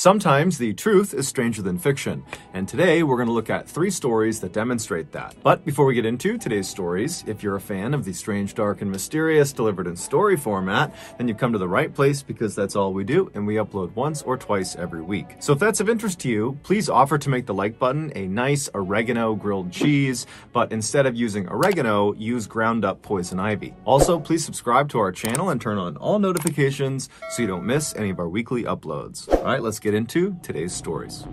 Sometimes the truth is stranger than fiction, and today we're going to look at 3 stories that demonstrate that. But before we get into today's stories, if you're a fan of the strange, dark, and mysterious delivered in story format, then you've come to the right place because that's all we do, and we upload once or twice every week. So if that's of interest to you, please offer to make the like button a nice oregano grilled cheese, but instead of using oregano, use ground up poison ivy. Also, please subscribe to our channel and turn on all notifications so you don't miss any of our weekly uploads. All right, let's get into today's stories.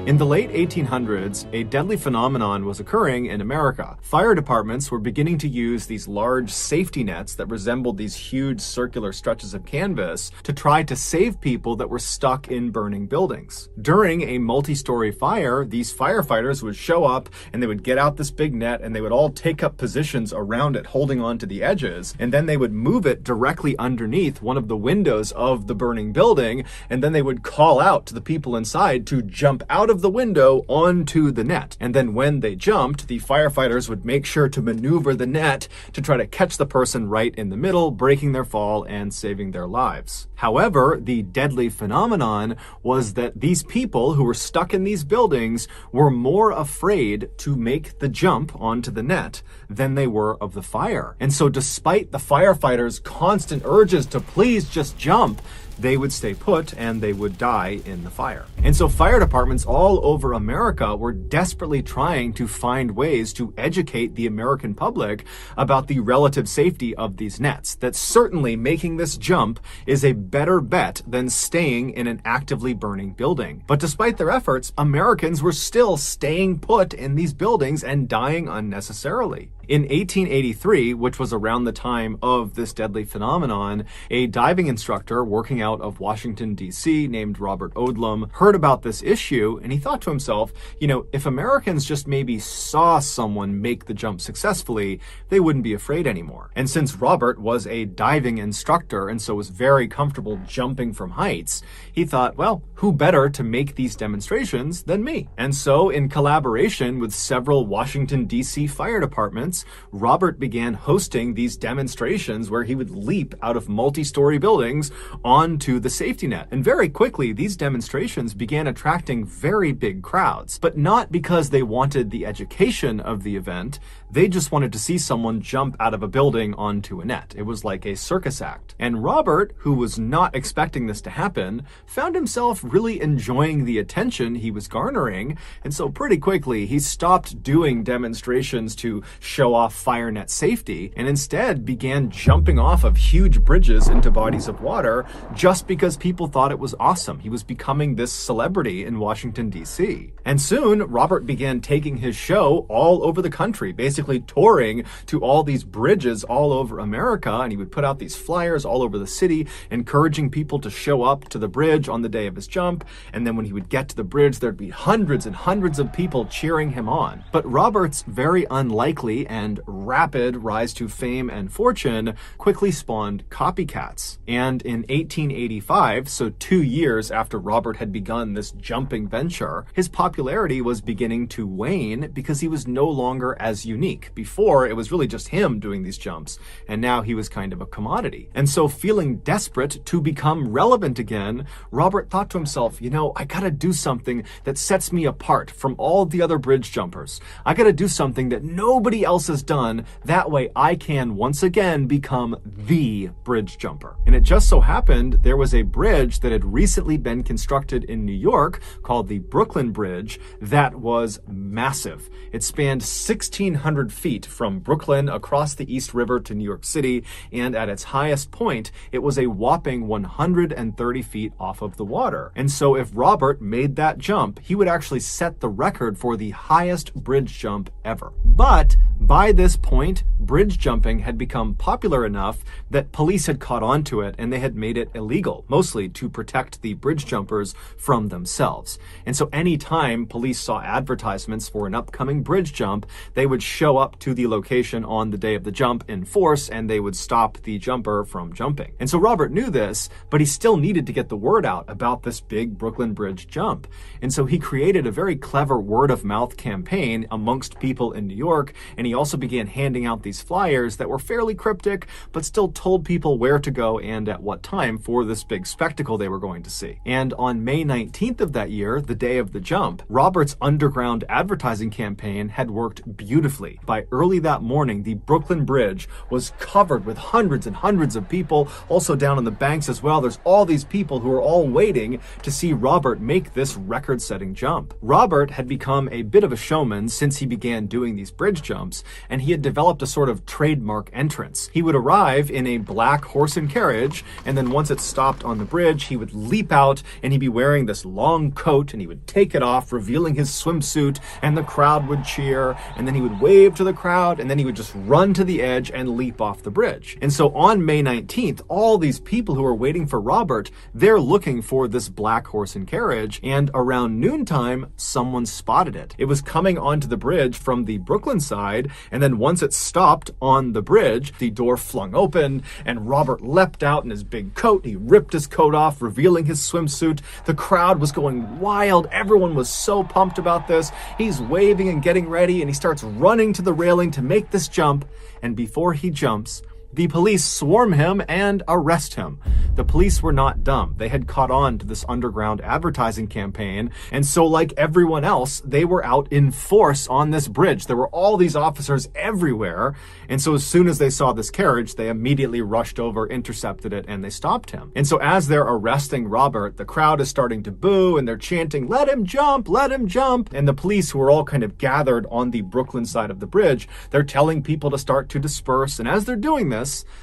In the late 1800s, a deadly phenomenon was occurring in America. Fire departments were beginning to use these large safety nets that resembled these huge circular stretches of canvas to try to save people that were stuck in burning buildings. During a multi-story fire, these firefighters would show up and they would get out this big net and they would all take up positions around it, holding on to the edges, and then they would move it directly underneath one of the windows of the burning building, and then they would call out to the people inside to jump out of the window onto the net. And then when they jumped, the firefighters would make sure to maneuver the net to try to catch the person right in the middle, breaking their fall and saving their lives. However, the deadly phenomenon was that these people who were stuck in these buildings were more afraid to make the jump onto the net than they were of the fire. And so despite the firefighters' constant urges to please just jump, they would stay put and they would die in the fire. And so fire departments all over America were desperately trying to find ways to educate the American public about the relative safety of these nets, that certainly making this jump is a better bet than staying in an actively burning building. But despite their efforts, Americans were still staying put in these buildings and dying unnecessarily. In 1883, which was around the time of this deadly phenomenon, a diving instructor working out of Washington, D.C. named Robert Odlum heard about this issue, and he thought to himself, if Americans just maybe saw someone make the jump successfully, they wouldn't be afraid anymore. And since Robert was a diving instructor and so was very comfortable jumping from heights, he thought, well, who better to make these demonstrations than me? And so, in collaboration with several Washington, D.C. fire departments, Robert began hosting these demonstrations where he would leap out of multi-story buildings onto the safety net. And very quickly, these demonstrations began attracting very big crowds, but not because they wanted the education of the event. They just wanted to see someone jump out of a building onto a net. It was like a circus act. And Robert, who was not expecting this to happen, found himself really enjoying the attention he was garnering. And so pretty quickly, he stopped doing demonstrations to show off fire net safety and instead began jumping off of huge bridges into bodies of water just because people thought it was awesome. He was becoming this celebrity in Washington, D.C. And soon, Robert began taking his show all over the country, basically touring to all these bridges all over America, and he would put out these flyers all over the city, encouraging people to show up to the bridge on the day of his jump, and then when he would get to the bridge, there'd be hundreds and hundreds of people cheering him on. But Robert's very unlikely and rapid rise to fame and fortune quickly spawned copycats. And in 1885, so 2 years after Robert had begun this jumping venture, his popularity was beginning to wane because he was no longer as unique. Before, it was really just him doing these jumps, and now he was kind of a commodity. And so feeling desperate to become relevant again, Robert thought to himself, I gotta do something that sets me apart from all the other bridge jumpers. I gotta do something that nobody else has done. That way I can once again become the bridge jumper. And it just so happened there was a bridge that had recently been constructed in New York called the Brooklyn Bridge that was massive. It spanned 1,600 feet from Brooklyn across the East River to New York City, and at its highest point, it was a whopping 130 feet off of the water. And so if Robert made that jump, he would actually set the record for the highest bridge jump ever. But By this point, bridge jumping had become popular enough that police had caught on to it and they had made it illegal, mostly to protect the bridge jumpers from themselves. And so anytime police saw advertisements for an upcoming bridge jump, they would show up to the location on the day of the jump in force and they would stop the jumper from jumping. And so Robert knew this, but he still needed to get the word out about this big Brooklyn Bridge jump. And so he created a very clever word-of-mouth campaign amongst people in New York, and he also began handing out these flyers that were fairly cryptic, but still told people where to go and at what time for this big spectacle they were going to see. And on May 19th of that year, the day of the jump, Robert's underground advertising campaign had worked beautifully. By early that morning, the Brooklyn Bridge was covered with hundreds and hundreds of people, also down on the banks as well. There's all these people who are all waiting to see Robert make this record-setting jump. Robert had become a bit of a showman since he began doing these bridge jumps, and he had developed a sort of trademark entrance. He would arrive in a black horse and carriage, and then once it stopped on the bridge, he would leap out, and he'd be wearing this long coat, and he would take it off, revealing his swimsuit, and the crowd would cheer, and then he would wave to the crowd, and then he would just run to the edge and leap off the bridge. And so on May 19th, all these people who are waiting for Robert, they're looking for this black horse and carriage, and around noontime, someone spotted it. It was coming onto the bridge from the Brooklyn side, and then once it stopped on the bridge, the door flung open, and Robert leapt out in his big coat. He ripped his coat off, revealing his swimsuit. The crowd was going wild. Everyone was so pumped about this. He's waving and getting ready, and he starts running to the railing to make this jump, and before he jumps, the police swarm him and arrest him. The police were not dumb. They had caught on to this underground advertising campaign, and so like everyone else, they were out in force on this bridge. There were all these officers everywhere, and so as soon as they saw this carriage, they immediately rushed over, intercepted it, and they stopped him. And so as they're arresting Robert, the crowd is starting to boo, and they're chanting, "Let him jump! Let him jump!" And the police, who are all kind of gathered on the Brooklyn side of the bridge, they're telling people to start to disperse, and as they're doing this,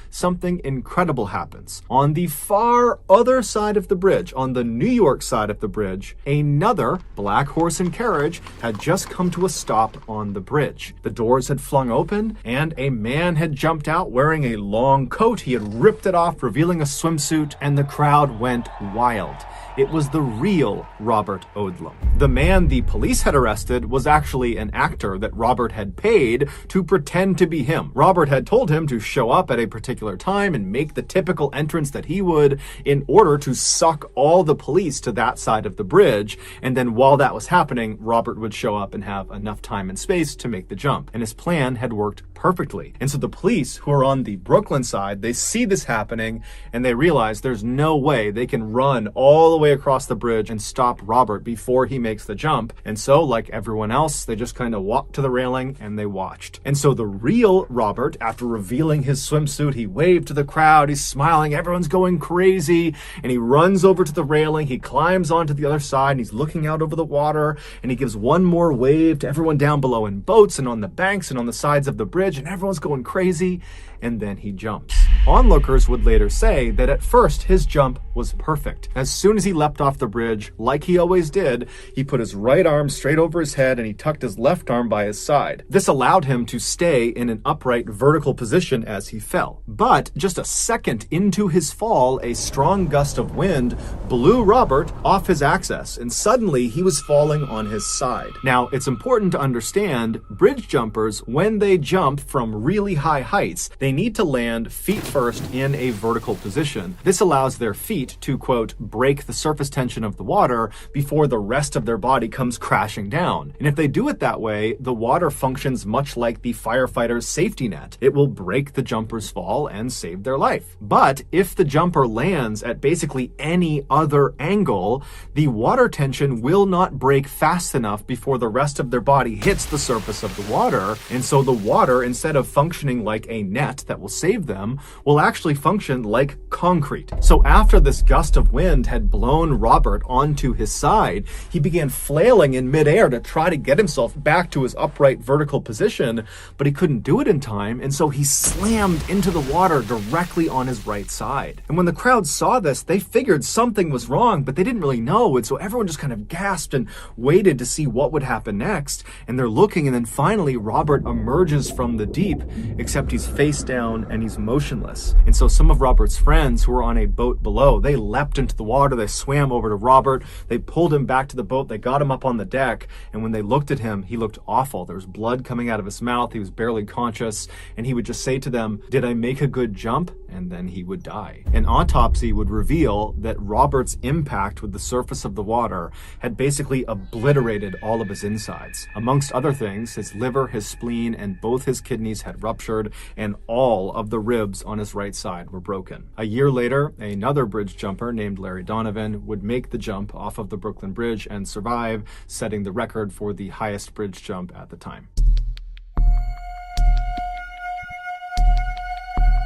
something incredible happens. On the far other side of the bridge, on the New York side of the bridge, another black horse and carriage had just come to a stop on the bridge. The doors had flung open, and a man had jumped out wearing a long coat. He had ripped it off, revealing a swimsuit, and the crowd went wild. It was the real Robert Odlum. The man the police had arrested was actually an actor that Robert had paid to pretend to be him. Robert had told him to show up at a particular time and make the typical entrance that he would in order to suck all the police to that side of the bridge. And then while that was happening, Robert would show up and have enough time and space to make the jump. And his plan had worked perfectly. And so the police, who are on the Brooklyn side, they see this happening and they realize there's no way they can run all the way across the bridge and stop Robert before he makes the jump. And so, like everyone else, they just kind of walked to the railing and they watched. And so the real Robert, after revealing his swimsuit, he waved to the crowd, he's smiling, everyone's going crazy, and he runs over to the railing, he climbs onto the other side, and he's looking out over the water, and he gives one more wave to everyone down below in boats and on the banks and on the sides of the bridge, and everyone's going crazy, and then he jumps. Onlookers would later say that at first his jump was perfect. As soon as he leapt off the bridge, like he always did, he put his right arm straight over his head and he tucked his left arm by his side. This allowed him to stay in an upright vertical position as he fell. But just a second into his fall, a strong gust of wind blew Robert off his axis, and suddenly he was falling on his side. Now, it's important to understand, bridge jumpers, when they jump from really high heights, they need to land feet first in a vertical position. This allows their feet to, quote, break the surface tension of the water before the rest of their body comes crashing down. And if they do it that way, the water functions much like the firefighter's safety net. It will break the jumper's fall and save their life. But if the jumper lands at basically any other angle, the water tension will not break fast enough before the rest of their body hits the surface of the water. And so the water, instead of functioning like a net that will save them, will actually function like concrete. So after this gust of wind had blown Robert onto his side, he began flailing in midair to try to get himself back to his upright vertical position, but he couldn't do it in time, and so he slammed into the water directly on his right side. And when the crowd saw this, they figured something was wrong, but they didn't really know, and so everyone just kind of gasped and waited to see what would happen next. And they're looking, and then finally Robert emerges from the deep, except he's face down and he's motionless. And so some of Robert's friends who were on a boat below, they leapt into the water, they swam over to Robert, they pulled him back to the boat, they got him up on the deck, and when they looked at him, he looked awful. There was blood coming out of his mouth, he was barely conscious, and he would just say to them, "Did I make a good jump?" And then he would die. An autopsy would reveal that Robert's impact with the surface of the water had basically obliterated all of his insides. Amongst other things, his liver, his spleen, and both his kidneys had ruptured, and all of the ribs on his right side were broken. A year later, another bridge jumper named Larry Donovan would make the jump off of the Brooklyn Bridge and survive, setting the record for the highest bridge jump at the time.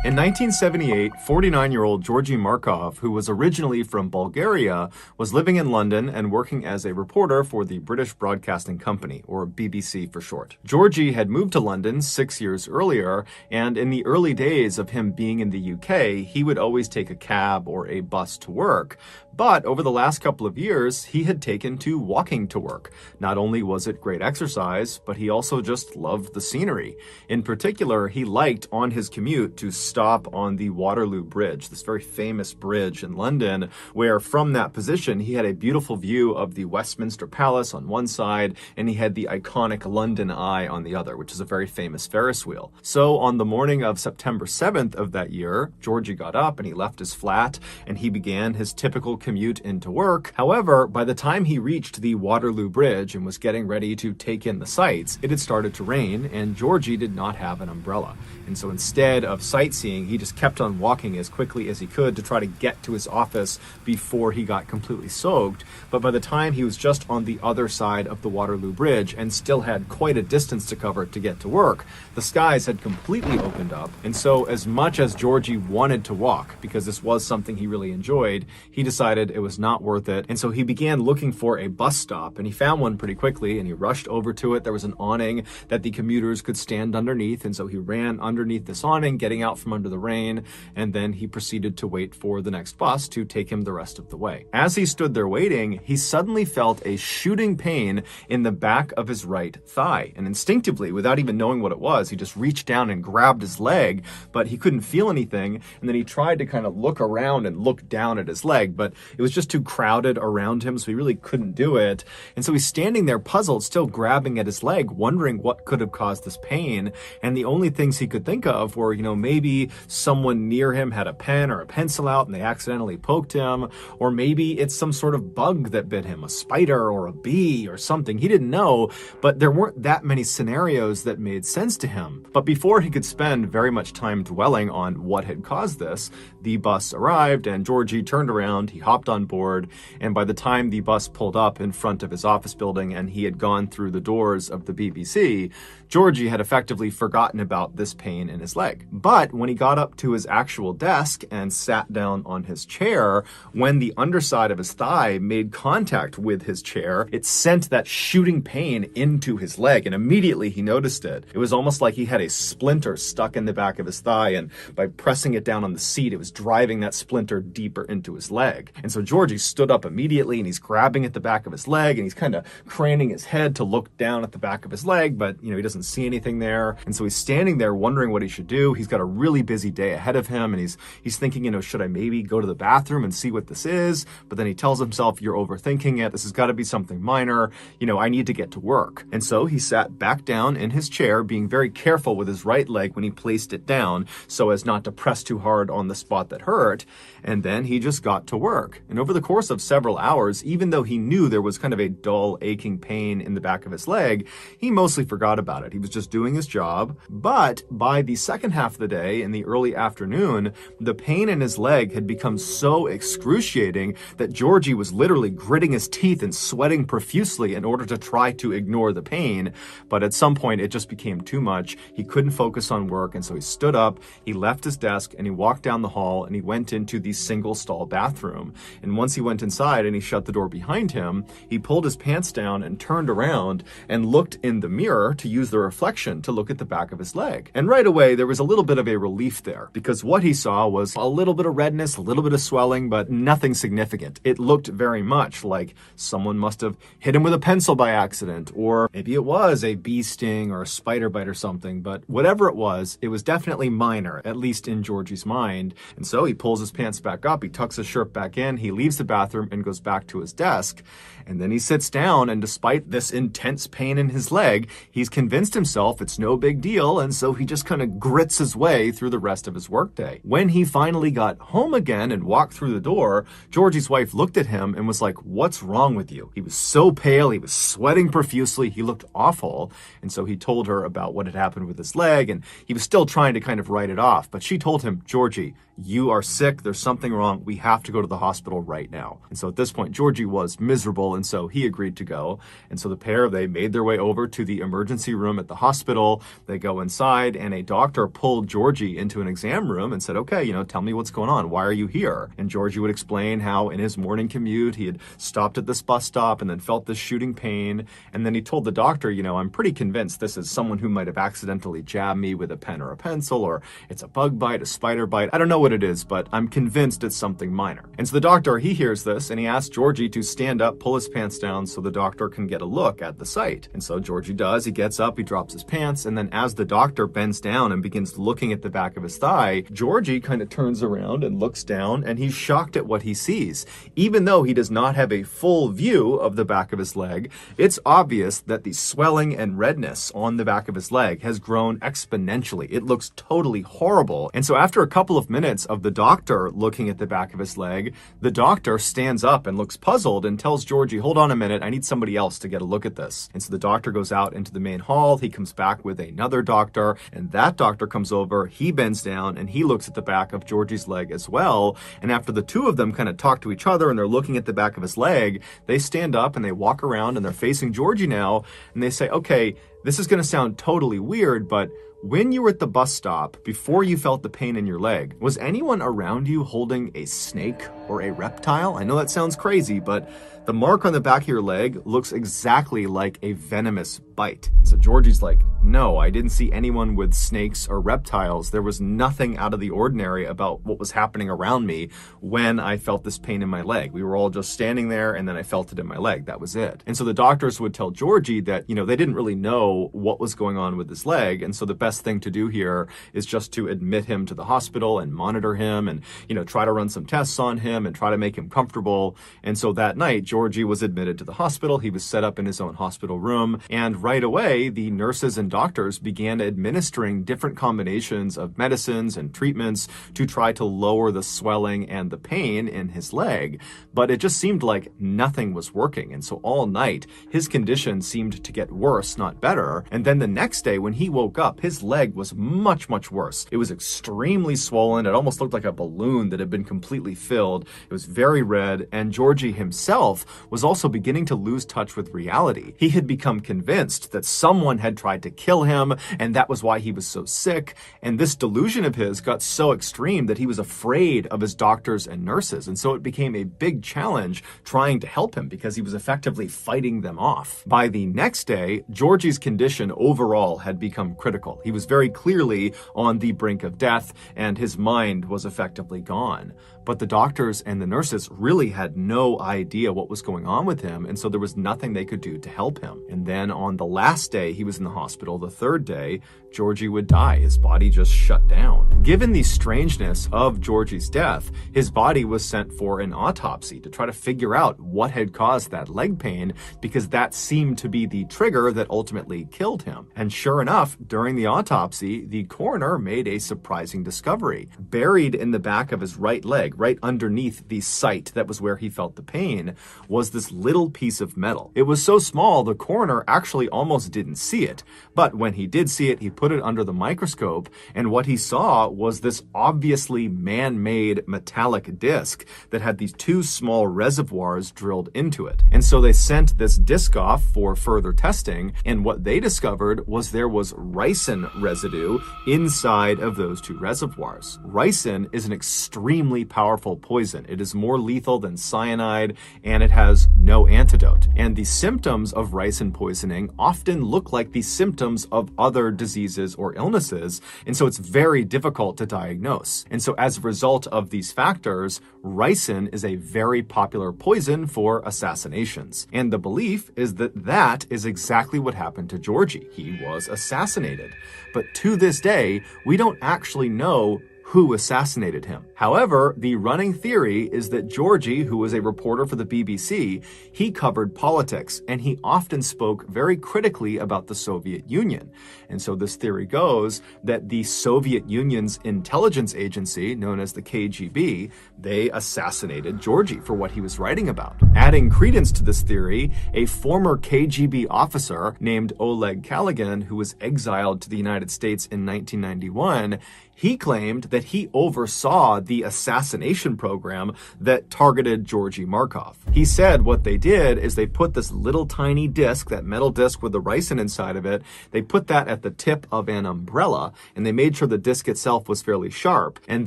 In 1978, 49-year-old Georgy Markov, who was originally from Bulgaria, was living in London and working as a reporter for the British Broadcasting Company, or BBC for short. Georgy had moved to London 6 years earlier, and in the early days of him being in the UK, he would always take a cab or a bus to work. But over the last couple of years, he had taken to walking to work. Not only was it great exercise, but he also just loved the scenery. In particular, he liked on his commute to stop on the Waterloo Bridge, this very famous bridge in London, where from that position, he had a beautiful view of the Westminster Palace on one side, and he had the iconic London Eye on the other, which is a very famous Ferris wheel. So on the morning of September 7th of that year, Georgy got up and he left his flat, and he began his typical commute into work. However, by the time he reached the Waterloo Bridge and was getting ready to take in the sights, it had started to rain, and Georgy did not have an umbrella. And so instead of sightseeing, he just kept on walking as quickly as he could to try to get to his office before he got completely soaked. But by the time he was just on the other side of the Waterloo Bridge and still had quite a distance to cover to get to work, the skies had completely opened up. And so as much as Georgy wanted to walk, because this was something he really enjoyed, he decided it was not worth it. And so he began looking for a bus stop, and he found one pretty quickly, and he rushed over to it. There was an awning that the commuters could stand underneath, and so he ran underneath this awning, getting out from under the rain, and then he proceeded to wait for the next bus to take him the rest of the way. As he stood there waiting, he suddenly felt a shooting pain in the back of his right thigh, and instinctively, without even knowing what it was, he just reached down and grabbed his leg, but he couldn't feel anything, and then he tried to kind of look around and look down at his leg, but it was just too crowded around him, so he really couldn't do it. And so he's standing there puzzled, still grabbing at his leg, wondering what could have caused this pain. And the only things he could think of were, maybe someone near him had a pen or a pencil out and they accidentally poked him, or maybe it's some sort of bug that bit him, a spider or a bee or something. He didn't know, but there weren't that many scenarios that made sense to him. But before he could spend very much time dwelling on what had caused this, the bus arrived and Georgy turned around, he hopped on board, and by the time the bus pulled up in front of his office building and he had gone through the doors of the BBC, Georgy had effectively forgotten about this pain in his leg. But when he got up to his actual desk and sat down on his chair, when the underside of his thigh made contact with his chair, it sent that shooting pain into his leg, and immediately he noticed it. It was almost like he had a splinter stuck in the back of his thigh, and by pressing it down on the seat, it was driving that splinter deeper into his leg. And so Georgy stood up immediately, and he's grabbing at the back of his leg, and he's kind of craning his head to look down at the back of his leg, but he doesn't see anything there. And so he's standing there wondering what he should do. He's got a really busy day ahead of him, and he's thinking, should I maybe go to the bathroom and see what this is? But then he tells himself, you're overthinking it. This has got to be something minor. I need to get to work. And so he sat back down in his chair, being very careful with his right leg when he placed it down so as not to press too hard on the spot that hurt. And then he just got to work. And over the course of several hours, even though he knew there was kind of a dull, aching pain in the back of his leg, he mostly forgot about it. He was just doing his job. But by the second half of the day, in the early afternoon, the pain in his leg had become so excruciating that Georgie was literally gritting his teeth and sweating profusely in order to try to ignore the pain. But at some point, it just became too much. He couldn't focus on work, and so he stood up, he left his desk, and he walked down the hall, and he went into the single-stall bathroom. And once he went inside and he shut the door behind him, he pulled his pants down and turned around and looked in the mirror to use the reflection to look at the back of his leg. And right away, there was a little bit of a relief there, because what he saw was a little bit of redness, a little bit of swelling, but nothing significant. It looked very much like someone must have hit him with a pencil by accident, or maybe it was a bee sting or a spider bite or something, but whatever it was definitely minor, at least in Georgie's mind. And so he pulls his pants back up, he tucks his shirt back in, he leaves the bathroom and goes back to his desk. And then he sits down, and despite this intense pain in his leg, he's convinced himself it's no big deal, and so he just kind of grits his way through the rest of his workday. When he finally got home again and walked through the door, Georgie's wife looked at him and was like, "What's wrong with you?" He was so pale, he was sweating profusely, he looked awful. And so he told her about what had happened with his leg, and he was still trying to kind of write it off. But she told him, "Georgie, you are sick, there's something wrong, we have to go to the hospital right now." And so at this point, Georgie was miserable, and so he agreed to go. And so the pair, they made their way over to the emergency room at the hospital. They go inside, and a doctor pulled Georgie into an exam room and said, "Okay, tell me what's going on. Why are you here?" And Georgie would explain how in his morning commute, he had stopped at this bus stop and then felt this shooting pain. And then he told the doctor, "I'm pretty convinced this is someone who might have accidentally jabbed me with a pen or a pencil, or it's a bug bite, a spider bite. I don't know what it is, but I'm convinced it's something minor." And so the doctor, he hears this, and he asks Georgie to stand up, pull his pants down so the doctor can get a look at the site. And so Georgie does. He gets up, he drops his pants, and then as the doctor bends down and begins looking at the back of his thigh, Georgie kind of turns around and looks down, and he's shocked at what he sees. Even though he does not have a full view of the back of his leg, it's obvious that the swelling and redness on the back of his leg has grown exponentially. It looks totally horrible. And so after a couple of minutes of the doctor looking at the back of his leg, the doctor stands up and looks puzzled and tells Georgie, "Hold on a minute, I need somebody else to get a look at this." And so the doctor goes out into the main hall, he comes back with another doctor, and that doctor comes over, he bends down, and he looks at the back of Georgie's leg as well. And after the two of them kind of talk to each other and they're looking at the back of his leg, they stand up and they walk around and they're facing Georgie now, and they say, "Okay, this is going to sound totally weird, but when you were at the bus stop, before you felt the pain in your leg, was anyone around you holding a snake or a reptile?" I know that sounds crazy, but the mark on the back of your leg looks exactly like a venomous bite. So Georgie's like, "No, I didn't see anyone with snakes or reptiles. There was nothing out of the ordinary about what was happening around me when I felt this pain in my leg. We were all just standing there, and then I felt it in my leg. That was it." And so the doctors would tell Georgie that, they didn't really know what was going on with his leg. And so the best thing to do here is just to admit him to the hospital and monitor him and, try to run some tests on him and try to make him comfortable. And so that night, Georgie was admitted to the hospital. He was set up in his own hospital room. And right away, the nurses and doctors began administering different combinations of medicines and treatments to try to lower the swelling and the pain in his leg. But it just seemed like nothing was working. And so all night, his condition seemed to get worse, not better. And then the next day, when he woke up, his leg was much, much worse. It was extremely swollen. It almost looked like a balloon that had been completely filled. It was very red. And Georgie himself was also beginning to lose touch with reality. He had become convinced that someone had tried to kill him, and that was why he was so sick. And this delusion of his got so extreme that he was afraid of his doctors and nurses. And so it became a big challenge trying to help him because he was effectively fighting them off. By the next day, Georgie's condition overall had become critical. He was very clearly on the brink of death, and his mind was effectively gone. But the doctors and the nurses really had no idea what was going on with him, and so there was nothing they could do to help him. And then on the last day he was in the hospital, the third day, Georgie would die. His body just shut down. Given the strangeness of Georgie's death, his body was sent for an autopsy to try to figure out what had caused that leg pain, because that seemed to be the trigger that ultimately killed him. And sure enough, during the autopsy, the coroner made a surprising discovery. Buried in the back of his right leg, like right underneath the site that was where he felt the pain, was this little piece of metal. It was so small, the coroner actually almost didn't see it. But when he did see it, he put it under the microscope, and what he saw was this obviously man-made metallic disc that had these two small reservoirs drilled into it. And so they sent this disc off for further testing, and what they discovered was there was ricin residue inside of those two reservoirs. Ricin is an extremely powerful poison. It is more lethal than cyanide, and it has no antidote. And the symptoms of ricin poisoning often look like the symptoms of other diseases or illnesses, and so it's very difficult to diagnose. And so as a result of these factors, ricin is a very popular poison for assassinations. And the belief is that that is exactly what happened to Georgie. He was assassinated. But to this day, we don't actually know who assassinated him. However, the running theory is that Georgie, who was a reporter for the BBC, he covered politics, and he often spoke very critically about the Soviet Union. And so this theory goes that the Soviet Union's intelligence agency, known as the KGB, they assassinated Georgie for what he was writing about. Adding credence to this theory, a former KGB officer named Oleg Kalugin, who was exiled to the United States in 1991, he claimed that he oversaw the assassination program that targeted Georgy Markov. He said what they did is they put this little tiny disc, that metal disc with the ricin inside of it, they put that at the tip of an umbrella, and they made sure the disc itself was fairly sharp. And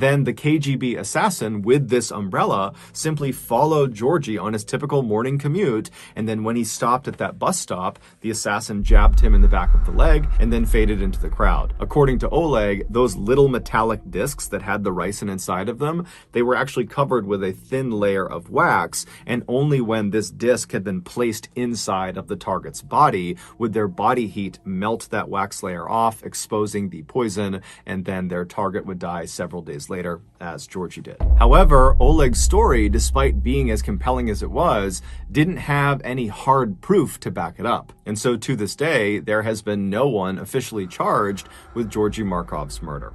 then the KGB assassin with this umbrella simply followed Georgie on his typical morning commute, and then when he stopped at that bus stop, the assassin jabbed him in the back of the leg and then faded into the crowd. According to Oleg, those little metallic discs that had the ricin inside of them, they were actually covered with a thin layer of wax, and only when this disc had been placed inside of the target's body would their body heat melt that wax layer off, exposing the poison, and then their target would die several days later, as Georgie did. However, Oleg's story, despite being as compelling as it was, didn't have any hard proof to back it up. And so to this day, there has been no one officially charged with Georgy Markov's murder.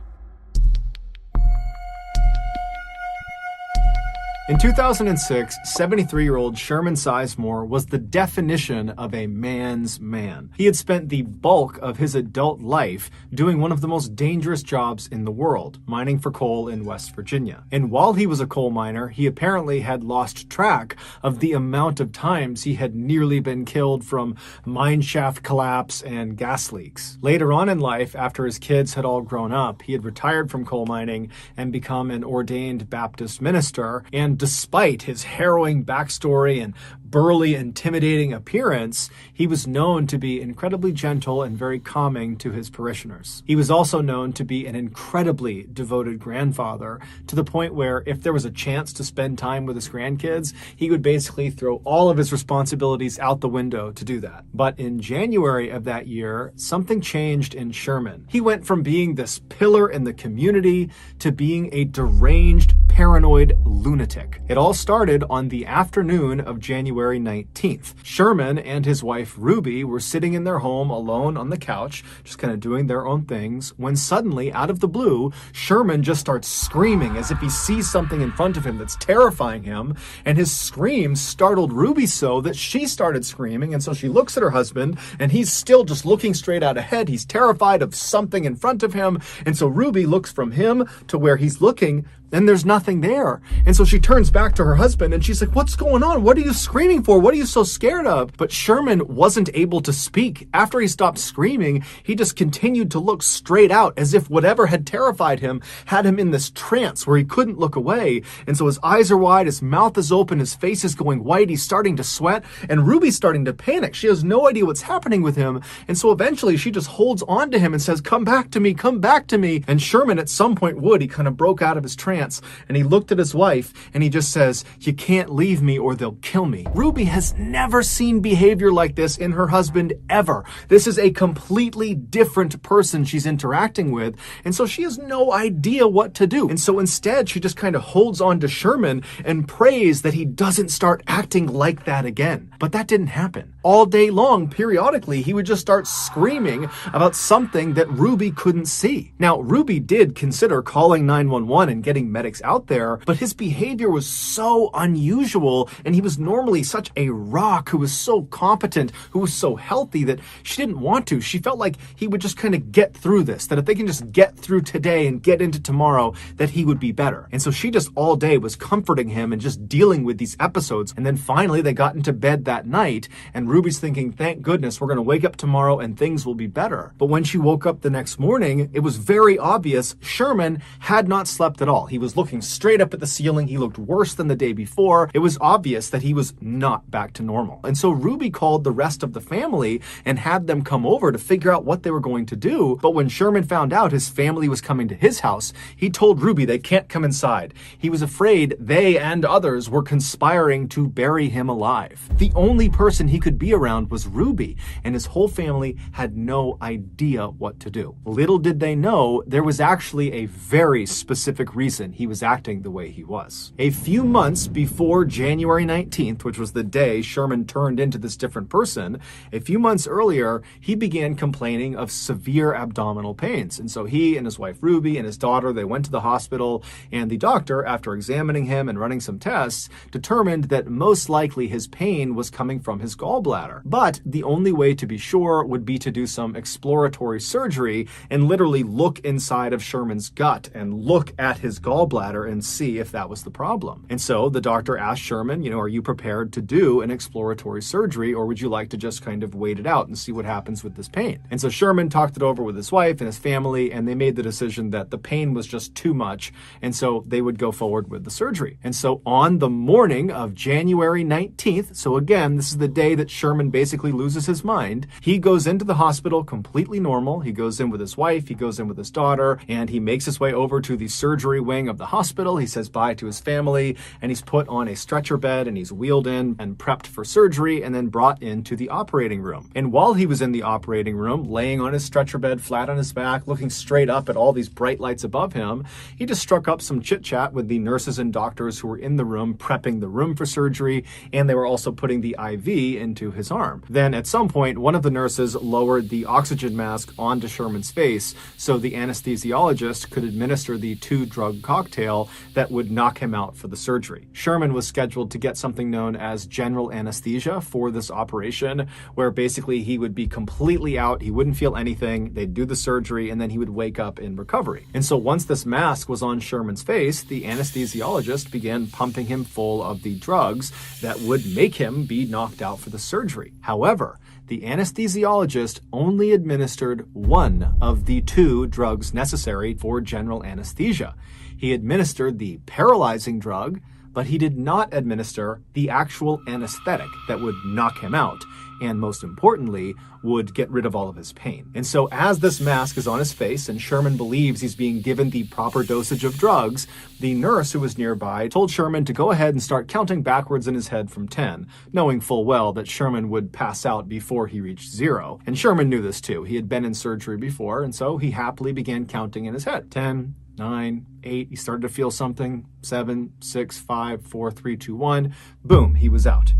In 2006, 73-year-old Sherman Sizemore was the definition of a man's man. He had spent the bulk of his adult life doing one of the most dangerous jobs in the world, mining for coal in West Virginia. And while he was a coal miner, he apparently had lost track of the amount of times he had nearly been killed from mine shaft collapse and gas leaks. Later on in life, after his kids had all grown up, he had retired from coal mining and become an ordained Baptist minister, and despite his harrowing backstory and burly, intimidating appearance, he was known to be incredibly gentle and very calming to his parishioners. He was also known to be an incredibly devoted grandfather, to the point where if there was a chance to spend time with his grandkids, he would basically throw all of his responsibilities out the window to do that. But in January of that year, something changed in Sherman. He went from being this pillar in the community to being a deranged, paranoid lunatic. It all started on the afternoon of January 19th. Sherman and his wife Ruby were sitting in their home alone on the couch, just kind of doing their own things, when suddenly, out of the blue, Sherman just starts screaming as if he sees something in front of him that's terrifying him, and his scream startled Ruby so that she started screaming, and so she looks at her husband, and he's still just looking straight out ahead. He's terrified of something in front of him, and so Ruby looks from him to where he's looking, and there's nothing there. And so she turns back to her husband and she's like, "What's going on? What are you screaming for? What are you so scared of?" But Sherman wasn't able to speak. After he stopped screaming, he just continued to look straight out as if whatever had terrified him had him in this trance where he couldn't look away. And so his eyes are wide, his mouth is open, his face is going white, he's starting to sweat, and Ruby's starting to panic. She has no idea what's happening with him. And so eventually she just holds on to him and says, "Come back to me, come back to me." And Sherman at some point he kind of broke out of his trance. And he looked at his wife and he just says, "You can't leave me or they'll kill me." Ruby has never seen behavior like this in her husband ever. This is a completely different person she's interacting with, and so she has no idea what to do. And so instead, she just kind of holds on to Sherman and prays that he doesn't start acting like that again. But that didn't happen. All day long, periodically, he would just start screaming about something that Ruby couldn't see. Now, Ruby did consider calling 911 and getting medics out there, but his behavior was so unusual, and he was normally such a rock who was so competent, who was so healthy, that she didn't want to. She felt like he would just kind of get through this, that if they can just get through today and get into tomorrow, that he would be better. And so she just all day was comforting him and just dealing with these episodes. And then finally they got into bed that night, and Ruby's thinking, thank goodness, we're going to wake up tomorrow and things will be better. But when she woke up the next morning, it was very obvious Sherman had not slept at all. He was looking straight up at the ceiling. He looked worse than the day before. It was obvious that he was not back to normal. And so Ruby called the rest of the family and had them come over to figure out what they were going to do. But when Sherman found out his family was coming to his house, he told Ruby they can't come inside. He was afraid they and others were conspiring to bury him alive. The only person he could be around was Ruby, and his whole family had no idea what to do. Little did they know there was actually a very specific reason he was acting the way he was. A few months before January 19th, which was the day Sherman turned into this different person, a few months earlier, he began complaining of severe abdominal pains. And so he and his wife Ruby and his daughter, they went to the hospital, and the doctor, after examining him and running some tests, determined that most likely his pain was coming from his gallbladder. But the only way to be sure would be to do some exploratory surgery and literally look inside of Sherman's gut and look at his gallbladder and see if that was the problem. And so the doctor asked Sherman, are you prepared to do an exploratory surgery, or would you like to just kind of wait it out and see what happens with this pain? And so Sherman talked it over with his wife and his family, and they made the decision that the pain was just too much, and so they would go forward with the surgery. And so on the morning of January 19th, so again, this is the day that Sherman basically loses his mind, he goes into the hospital completely normal. He goes in with his wife, he goes in with his daughter, and he makes his way over to the surgery wing of the hospital. He says bye to his family, and he's put on a stretcher bed, and he's wheeled in and prepped for surgery, and then brought into the operating room. And while he was in the operating room, laying on his stretcher bed, flat on his back, looking straight up at all these bright lights above him, he just struck up some chit-chat with the nurses and doctors who were in the room prepping the room for surgery, and they were also putting the IV into his arm. Then at some point, one of the nurses lowered the oxygen mask onto Sherman's face so the anesthesiologist could administer the 2-drug cocktail that would knock him out for the surgery. Sherman was scheduled to get something known as general anesthesia for this operation, where basically he would be completely out, he wouldn't feel anything, they'd do the surgery, and then he would wake up in recovery. And so once this mask was on Sherman's face, the anesthesiologist began pumping him full of the drugs that would make him be knocked out for the surgery. However, the anesthesiologist only administered one of the 2 drugs necessary for general anesthesia. He administered the paralyzing drug, but he did not administer the actual anesthetic that would knock him out, and most importantly, would get rid of all of his pain. And so as this mask is on his face and Sherman believes he's being given the proper dosage of drugs, the nurse who was nearby told Sherman to go ahead and start counting backwards in his head from 10, knowing full well that Sherman would pass out before he reached 0. And Sherman knew this too. He had been in surgery before, and so he happily began counting in his head. 10, 9, 8, he started to feel something. 7, 6, 5, 4, 3, 2, 1. Boom, he was out.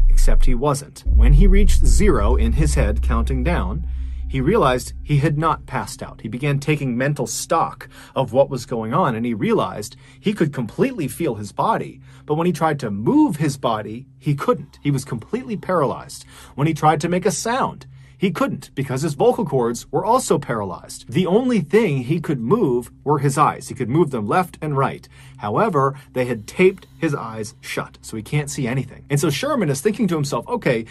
Except he wasn't. When he reached 0 in his head, counting down, he realized he had not passed out. He began taking mental stock of what was going on, and he realized he could completely feel his body, but when he tried to move his body, he couldn't. He was completely paralyzed. When he tried to make a sound, he couldn't, because his vocal cords were also paralyzed. The only thing he could move were his eyes. He could move them left and right. However, they had taped his eyes shut, so he can't see anything. And so Sherman is thinking to himself, okay,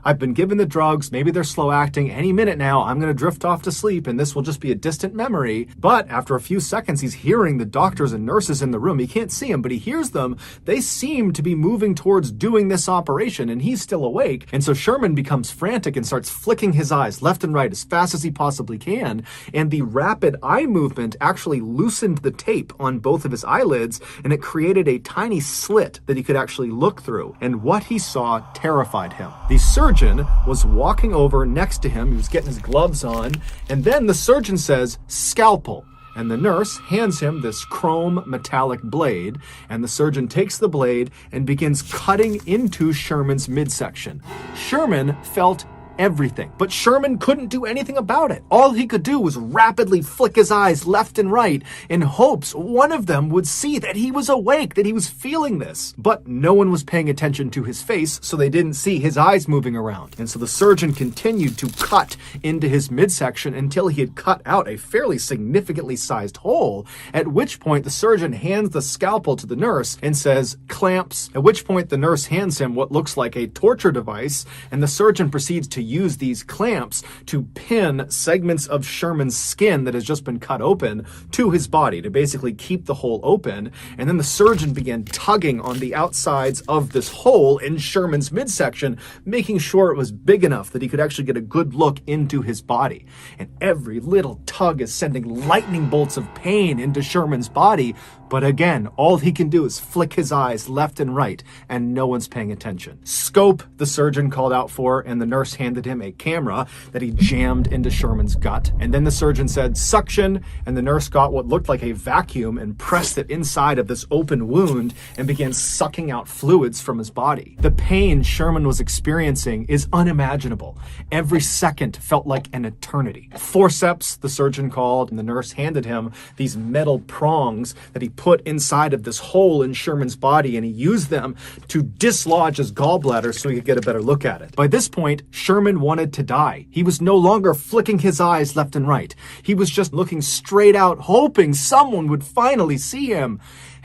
I've been given the drugs, maybe they're slow acting, any minute now I'm going to drift off to sleep and this will just be a distant memory. But after a few seconds, he's hearing the doctors and nurses in the room. He can't see them, but he hears them. They seem to be moving towards doing this operation, and he's still awake. And so Sherman becomes frantic and starts flicking his eyes left and right as fast as he possibly can, and the rapid eye movement actually loosened the tape on both of his eyelids, and it created a tiny slit that he could actually look through. And what he saw terrified him. The surgeon was walking over next to him. He was getting his gloves on, and then the surgeon says, "Scalpel." And the nurse hands him this chrome metallic blade, and the surgeon takes the blade and begins cutting into Sherman's midsection. Sherman felt everything. But Sherman couldn't do anything about it. All he could do was rapidly flick his eyes left and right in hopes one of them would see that he was awake, that he was feeling this. But no one was paying attention to his face, so they didn't see his eyes moving around. And so the surgeon continued to cut into his midsection until he had cut out a fairly significantly sized hole, at which point the surgeon hands the scalpel to the nurse and says, "Clamps," at which point the nurse hands him what looks like a torture device, and the surgeon proceeds to use these clamps to pin segments of Sherman's skin that has just been cut open to his body to basically keep the hole open. And then the surgeon began tugging on the outsides of this hole in Sherman's midsection, making sure it was big enough that he could actually get a good look into his body. And every little tug is sending lightning bolts of pain into Sherman's body. But again, all he can do is flick his eyes left and right, and no one's paying attention. "Scope," the surgeon called out for, and the nurse handed him a camera that he jammed into Sherman's gut. And then the surgeon said, "Suction," and the nurse got what looked like a vacuum and pressed it inside of this open wound and began sucking out fluids from his body. The pain Sherman was experiencing is unimaginable. Every second felt like an eternity. "Forceps," the surgeon called, and the nurse handed him these metal prongs that he put inside of this hole in Sherman's body, and he used them to dislodge his gallbladder so he could get a better look at it. By this point, Sherman wanted to die. He was no longer flicking his eyes left and right. He was just looking straight out, hoping someone would finally see him.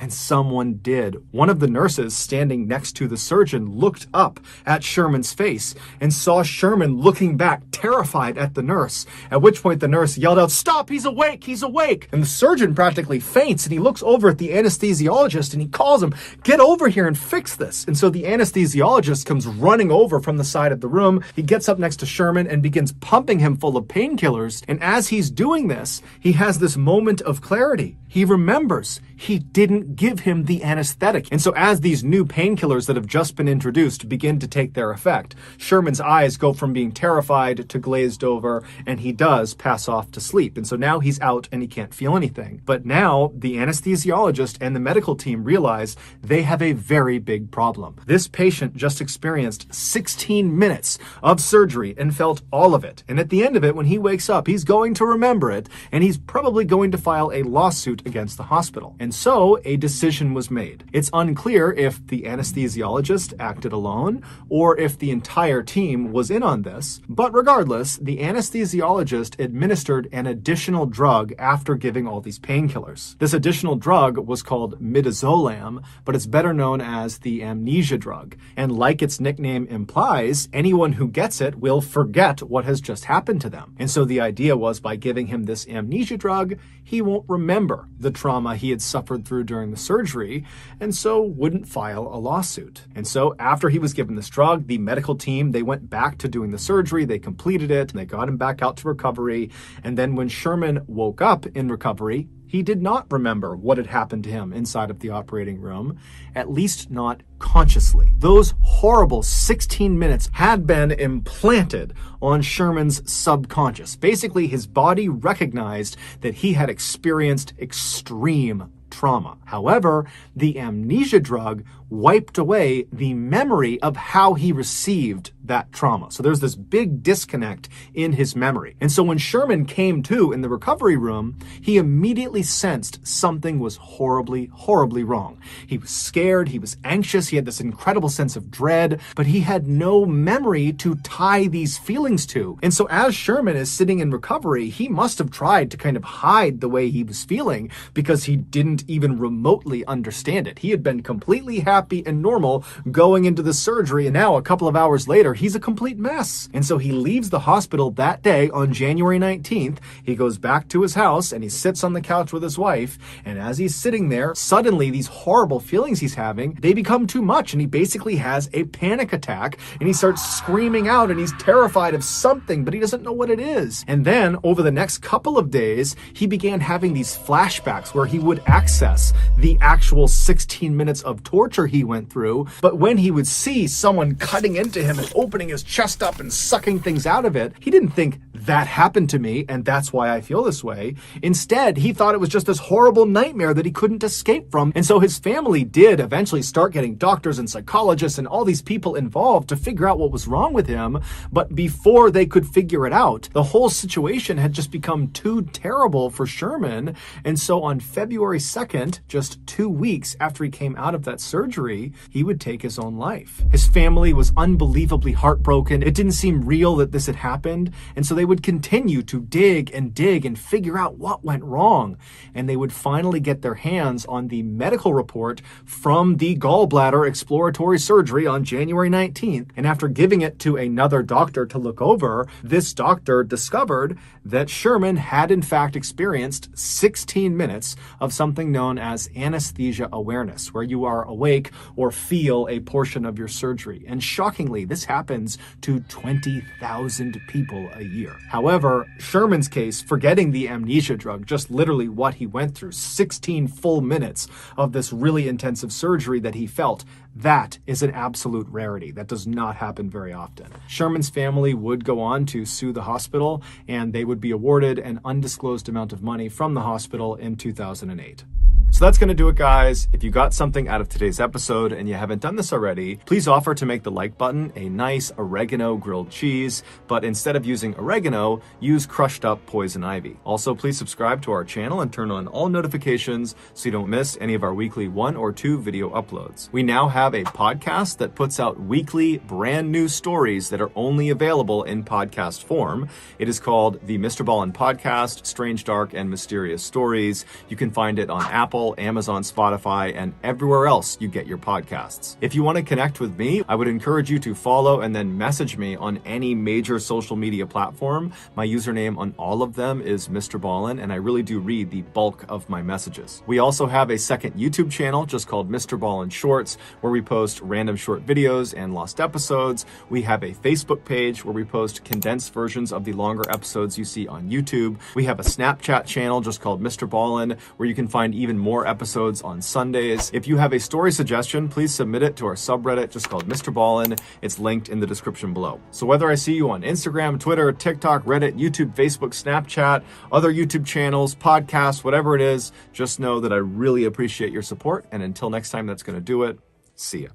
And someone did. One of the nurses standing next to the surgeon looked up at Sherman's face and saw Sherman looking back, terrified at the nurse, at which point the nurse yelled out, "Stop, he's awake, he's awake!" And the surgeon practically faints, and he looks over at the anesthesiologist and he calls him, "Get over here and fix this." And so the anesthesiologist comes running over from the side of the room. He gets up next to Sherman and begins pumping him full of painkillers. And as he's doing this, he has this moment of clarity. He remembers he didn't give him the anesthetic. And so as these new painkillers that have just been introduced begin to take their effect, Sherman's eyes go from being terrified to glazed over, and he does pass off to sleep. And so now he's out and he can't feel anything. But now the anesthesiologist and the medical team realize they have a very big problem. This patient just experienced 16 minutes of surgery and felt all of it. And at the end of it, when he wakes up, he's going to remember it, and he's probably going to file a lawsuit against the hospital. And so a decision was made. It's unclear if the anesthesiologist acted alone or if the entire team was in on this, but regardless, the anesthesiologist administered an additional drug after giving all these painkillers. This additional drug was called midazolam, but it's better known as the amnesia drug. And like its nickname implies, anyone who gets it will forget what has just happened to them. And so the idea was, by giving him this amnesia drug, he won't remember the trauma he had suffered through during the surgery, and so wouldn't file a lawsuit. And so after he was given this drug, the medical team, they went back to doing the surgery, they completed it, and they got him back out to recovery. And then when Sherman woke up in recovery, he did not remember what had happened to him inside of the operating room, at least not consciously. Those horrible 16 minutes had been implanted on Sherman's subconscious. Basically, his body recognized that he had experienced extreme trauma. However, the amnesia drug wiped away the memory of how he received that trauma. So there's this big disconnect in his memory. And so when Sherman came to in the recovery room, he immediately sensed something was horribly, horribly wrong. He was scared, he was anxious, he had this incredible sense of dread, but he had no memory to tie these feelings to. And so as Sherman is sitting in recovery, he must have tried to kind of hide the way he was feeling because he didn't even remotely understand it. He had been completely happy and normal going into the surgery, and now a couple of hours later, he's a complete mess. And so he leaves the hospital that day on January 19th. He goes back to his house and he sits on the couch with his wife. And as he's sitting there, suddenly these horrible feelings he's having, they become too much. And he basically has a panic attack and he starts screaming out and he's terrified of something, but he doesn't know what it is. And then over the next couple of days, he began having these flashbacks where he would access the actual 16 minutes of torture he went through, but when he would see someone cutting into him and opening his chest up and sucking things out of it, he didn't think, that happened to me and that's why I feel this way. Instead, he thought it was just this horrible nightmare that he couldn't escape from. And so his family did eventually start getting doctors and psychologists and all these people involved to figure out what was wrong with him. But before they could figure it out, the whole situation had just become too terrible for Sherman. And so on February 2nd, just 2 weeks after he came out of that surgery, he would take his own life. His family was unbelievably heartbroken. It didn't seem real that this had happened. And so they would continue to dig and figure out what went wrong. And they would finally get their hands on the medical report from the gallbladder exploratory surgery on January 19th. And after giving it to another doctor to look over, this doctor discovered that Sherman had in fact experienced 16 minutes of something known as anesthesia awareness, where you are awake or feel a portion of your surgery. And shockingly, this happens to 20,000 people a year. However, Sherman's case, forgetting the amnesia drug, just literally what he went through, 16 full minutes of this really intensive surgery that he felt, that is an absolute rarity. That does not happen very often. Sherman's family would go on to sue the hospital, and they would be awarded an undisclosed amount of money from the hospital in 2008. So that's going to do it, guys. If you got something out of today's episode and you haven't done this already, please offer to make the like button a nice oregano grilled cheese, but instead of using oregano, use crushed up poison ivy. Also, please subscribe to our channel and turn on all notifications so you don't miss any of our weekly 1 or 2 video uploads. We now have a podcast that puts out weekly brand new stories that are only available in podcast form. It is called the Mr. Ballin Podcast, Strange, Dark, and Mysterious Stories. You can find it on Apple, Amazon, Spotify, and everywhere else you get your podcasts. If you want to connect with me, I would encourage you to follow and then message me on any major social media platform. My username on all of them is Mr. Ballin, and I really do read the bulk of my messages. We also have a second YouTube channel just called Mr. Ballin Shorts, where we post random short videos and lost episodes. We have a Facebook page where we post condensed versions of the longer episodes you see on YouTube. We have a Snapchat channel just called Mr. Ballin, where you can find even more episodes on Sundays. If you have a story suggestion, please submit it to our subreddit just called Mr. Ballin. It's linked in the description below. So whether I see you on Instagram, Twitter, TikTok, Reddit, YouTube, Facebook, Snapchat, other YouTube channels, podcasts, whatever it is, just know that I really appreciate your support. And until next time, that's going to do it. See ya.